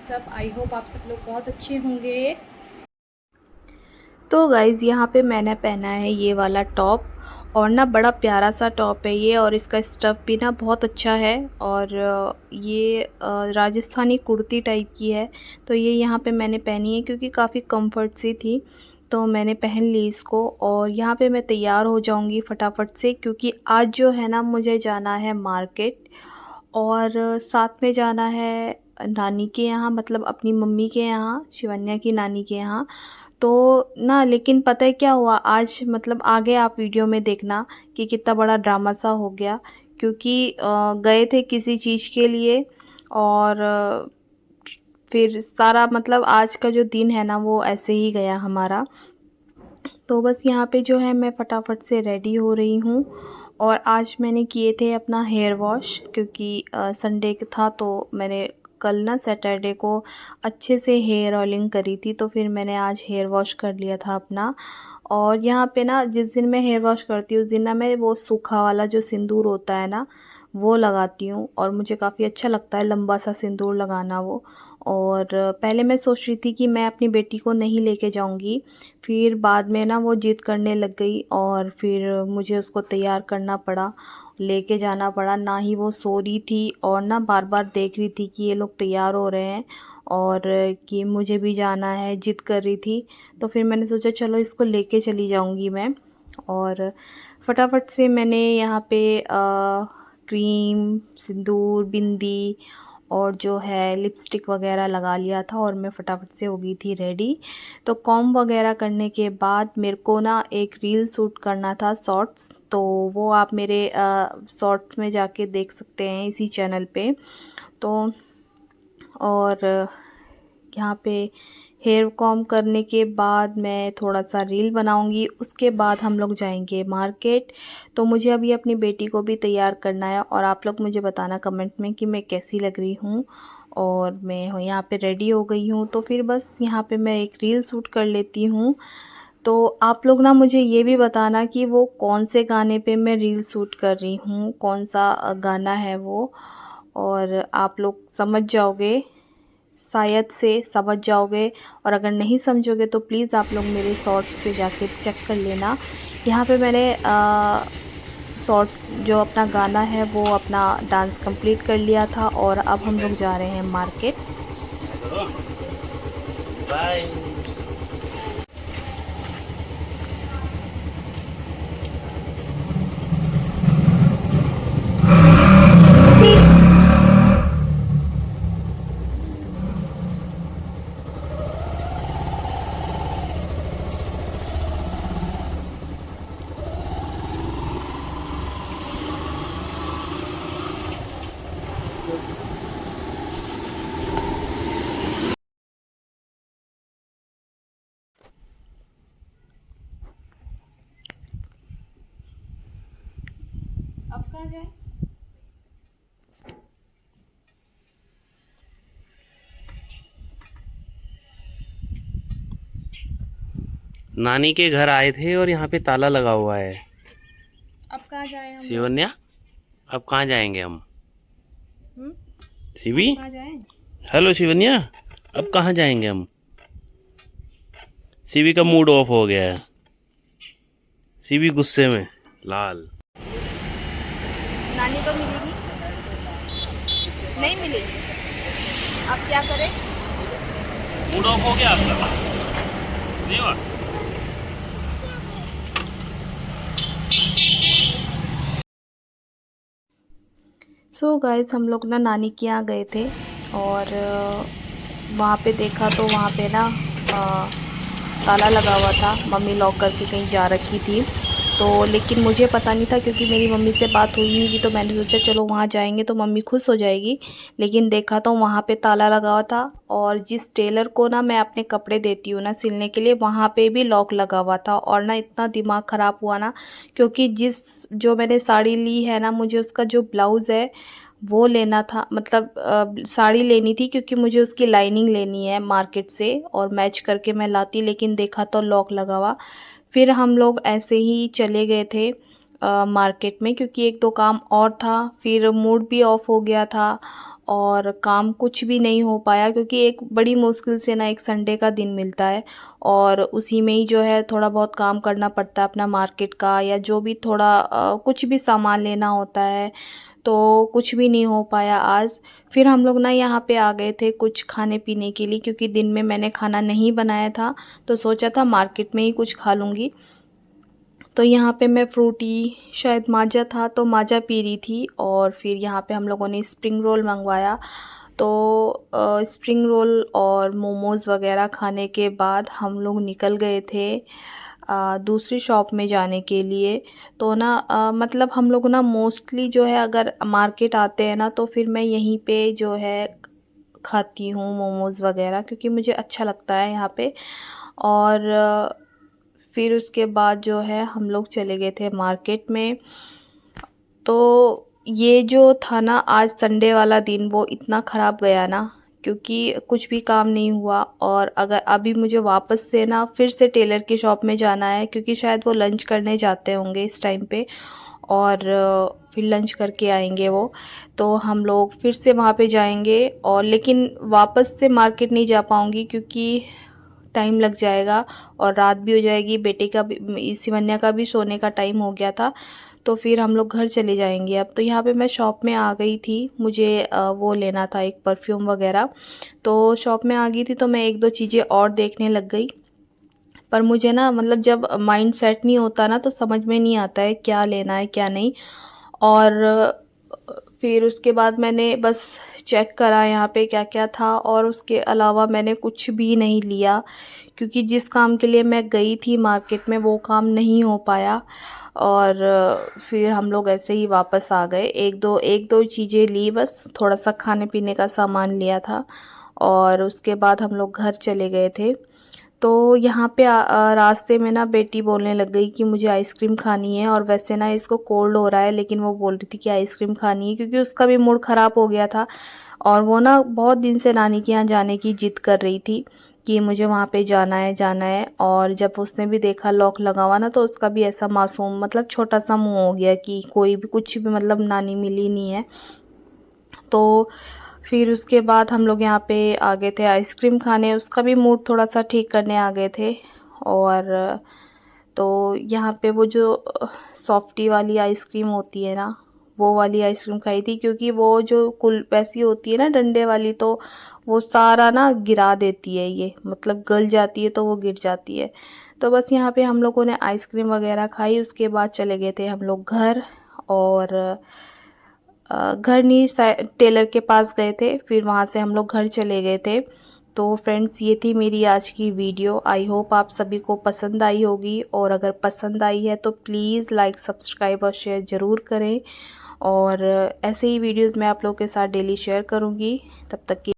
सब। I hope आप सब लोग बहुत अच्छे होंगे। तो गाइज़ यहाँ पे मैंने पहना है ये वाला टॉप और ना बड़ा प्यारा सा टॉप है ये, और इसका स्टफ़ भी ना बहुत अच्छा है। और ये राजस्थानी कुर्ती टाइप की है। तो ये यहाँ पे मैंने पहनी है क्योंकि काफ़ी कंफर्ट सी थी, तो मैंने पहन ली इसको। और यहाँ पे मैं तैयार हो जाऊँगी फटाफट से, क्योंकि आज जो है ना मुझे जाना है मार्केट, और साथ में जाना है नानी के यहाँ, मतलब अपनी मम्मी के यहाँ, शिवन्या की नानी के यहाँ। तो ना लेकिन पता है क्या हुआ आज, मतलब आगे आप वीडियो में देखना कि कितना बड़ा ड्रामा सा हो गया। क्योंकि गए थे किसी चीज़ के लिए, और फिर सारा मतलब आज का जो दिन है ना वो ऐसे ही गया हमारा। तो बस यहाँ पे जो है मैं फटाफट से रेडी हो रही हूँ। और आज मैंने किए थे अपना हेयर वॉश, क्योंकि संडे था, तो मैंने कल ना सैटरडे को अच्छे से हेयर ऑयलिंग करी थी, तो फिर मैंने आज हेयर वॉश कर लिया था अपना। और यहाँ पे ना जिस दिन मैं हेयर वॉश करती हूँ उस दिन ना मैं वो सूखा वाला जो सिंदूर होता है ना वो लगाती हूँ, और मुझे काफ़ी अच्छा लगता है लंबा सा सिंदूर लगाना वो। और पहले मैं सोच रही थी कि मैं अपनी बेटी को नहीं लेके जाऊँगी, फिर बाद में ना वो ज़िद करने लग गई, और फिर मुझे उसको तैयार करना पड़ा, लेके जाना पड़ा। ना ही वो सो रही थी और ना बार-बार देख रही थी कि ये लोग तैयार हो रहे हैं, और कि मुझे भी जाना है, ज़िद कर रही थी। तो फिर मैंने सोचा चलो इसको लेके चली जाऊँगी मैं। और फटाफट से मैंने यहाँ पे क्रीम, सिंदूर, बिंदी और जो है लिपस्टिक वगैरह लगा लिया था, और मैं फटाफट से हो गई थी रेडी। तो कॉम्ब वगैरह करने के बाद मेरे को ना एक रील शूट करना था शॉर्ट्स, तो वो आप मेरे शॉर्ट्स में जाके देख सकते हैं इसी चैनल पे। तो और यहाँ पे हेयर कॉम्ब करने के बाद मैं थोड़ा सा रील बनाऊंगी, उसके बाद हम लोग जाएंगे मार्केट। तो मुझे अभी अपनी बेटी को भी तैयार करना है, और आप लोग मुझे बताना कमेंट में कि मैं कैसी लग रही हूँ। और मैं यहाँ पे रेडी हो गई हूँ, तो फिर बस यहाँ पे मैं एक रील शूट कर लेती हूँ। तो आप लोग ना मुझे ये भी बताना कि वो कौन से गाने पे मैं रील शूट कर रही हूँ, कौन सा गाना है वो। और आप लोग समझ जाओगे, शायद से समझ जाओगे। और अगर नहीं समझोगे तो प्लीज़ आप लोग मेरे शॉर्ट्स पे जाके चेक कर लेना। यहाँ पे मैंने शॉर्ट्स जो अपना गाना है वो अपना डांस कंप्लीट कर लिया था, और अब हम लोग जा रहे हैं मार्केट। बाय। अब कहाँ जाए? नानी के घर आए थे और यहाँ पे ताला लगा हुआ है। अब कहाँ जाए हम लोग? शिवन्या, अब कहाँ जाएंगे हम? हम्म। शिवी, अब कहाँ जाए? हेलो शिवन्या, अब कहाँ जाएंगे हम? शिवी का मूड ऑफ हो गया है। शिवी गुस्से में लाल। नानी तो मिलेगी? नहीं मिली? अब क्या करें? मूड ऑफ हो गया आपका? देवा, सो गाइस हम लोग ना नानी के यहाँ गए थे, और वहाँ पे देखा तो वहाँ पे ना अ, ताला लगा हुआ था, मम्मी लॉक करके कहीं जा रखी थी। तो लेकिन मुझे पता नहीं था, क्योंकि मेरी मम्मी से बात हुई नहीं थी, तो मैंने सोचा चलो वहाँ जाएंगे तो मम्मी खुश हो जाएगी। लेकिन देखा तो वहाँ पे ताला लगा हुआ था, और जिस टेलर को ना मैं अपने कपड़े देती हूँ ना सिलने के लिए, वहाँ पे भी लॉक लगा हुआ था। और ना इतना दिमाग ख़राब हुआ ना, क्योंकि जिस जो मैंने साड़ी ली है ना, मुझे उसका जो ब्लाउज़ है वो लेना था, मतलब साड़ी लेनी थी, क्योंकि मुझे उसकी लाइनिंग लेनी है मार्केट से, और मैच करके मैं लाती, लेकिन देखा तो लॉक लगा हुआ। फिर हम लोग ऐसे ही चले गए थे मार्केट में, क्योंकि एक दो काम और था, फिर मूड भी ऑफ हो गया था। और काम कुछ भी नहीं हो पाया, क्योंकि एक बड़ी मुश्किल से ना एक संडे का दिन मिलता है और उसी में ही जो है थोड़ा बहुत काम करना पड़ता है अपना मार्केट का, या जो भी थोड़ा कुछ भी सामान लेना होता है, तो कुछ भी नहीं हो पाया आज। फिर हम लोग ना यहाँ पे आ गए थे कुछ खाने पीने के लिए, क्योंकि दिन में मैंने खाना नहीं बनाया था, तो सोचा था मार्केट में ही कुछ खा लूँगी। तो यहाँ पे मैं फ्रूटी, शायद माज़ा था तो माज़ा पी रही थी, और फिर यहाँ पे हम लोगों ने स्प्रिंग रोल मंगवाया। तो स्प्रिंग रोल और मोमोज़ वगैरह खाने के बाद हम लोग निकल गए थे दूसरी शॉप में जाने के लिए। तो ना मतलब हम लोग ना मोस्टली जो है अगर मार्केट आते हैं ना, तो फिर मैं यहीं पे जो है खाती हूँ मोमोज़ वगैरह, क्योंकि मुझे अच्छा लगता है यहाँ पे। और फिर उसके बाद जो है हम लोग चले गए थे मार्केट में। तो ये जो था ना आज संडे वाला दिन, वो इतना ख़राब गया ना, क्योंकि कुछ भी काम नहीं हुआ। और अगर अभी मुझे वापस से ना फिर से टेलर की शॉप में जाना है, क्योंकि शायद वो लंच करने जाते होंगे इस टाइम पे, और फिर लंच करके आएंगे वो। तो हम लोग फिर से वहाँ पे जाएंगे, और लेकिन वापस से मार्केट नहीं जा पाऊँगी क्योंकि टाइम लग जाएगा और रात भी हो जाएगी। बेटे का भी, शिवन्या का भी सोने का टाइम हो गया था, तो फिर हम लोग घर चले जाएंगे अब। तो यहाँ पे मैं शॉप में आ गई थी, मुझे वो लेना था एक परफ्यूम वगैरह। तो शॉप में आ गई थी तो मैं एक दो चीज़ें और देखने लग गई, पर मुझे ना मतलब जब माइंड सेट नहीं होता ना, तो समझ में नहीं आता है क्या लेना है क्या नहीं। और फिर उसके बाद मैंने बस चेक करा यहाँ पे क्या क्या था, और उसके अलावा मैंने कुछ भी नहीं लिया, क्योंकि जिस काम के लिए मैं गई थी मार्केट में वो काम नहीं हो पाया। और फिर हम लोग ऐसे ही वापस आ गए। एक दो चीज़ें ली, बस थोड़ा सा खाने पीने का सामान लिया था, और उसके बाद हम लोग घर चले गए थे। तो यहाँ पे रास्ते में ना बेटी बोलने लग गई कि मुझे आइसक्रीम खानी है, और वैसे ना इसको कोल्ड हो रहा है, लेकिन वो बोल रही थी कि आइसक्रीम खानी है, क्योंकि उसका भी मूड ख़राब हो गया था। और वो ना बहुत दिन से नानी के यहाँ जाने की जिद कर रही थी कि मुझे वहाँ पे जाना है जाना है। और जब उसने भी देखा लॉक लगा हुआ ना, तो उसका भी ऐसा मासूम मतलब छोटा सा मुँह हो गया कि कोई भी कुछ भी मतलब नानी मिली नहीं है। तो फिर उसके बाद हम लोग यहाँ पे आ गए थे आइसक्रीम खाने, उसका भी मूड थोड़ा सा ठीक करने आ गए थे। और तो यहाँ पे वो जो सॉफ्टी वाली आइसक्रीम होती है ना, वो वाली आइसक्रीम खाई थी, क्योंकि वो जो कुल वैसी होती है ना डंडे वाली, तो वो सारा ना गिरा देती है, ये मतलब गल जाती है तो वो गिर जाती है। तो बस यहाँ पे हम लोगों ने आइसक्रीम वगैरह खाई, उसके बाद चले गए थे हम लोग घर। और घर नहीं, टेलर के पास गए थे, फिर वहाँ से हम लोग घर चले गए थे। तो फ्रेंड्स, ये थी मेरी आज की वीडियो। आई होप आप सभी को पसंद आई होगी, और अगर पसंद आई है तो प्लीज़ लाइक, सब्सक्राइब और शेयर ज़रूर करें। और ऐसे ही वीडियोस मैं आप लोगों के साथ डेली शेयर करूँगी। तब तक की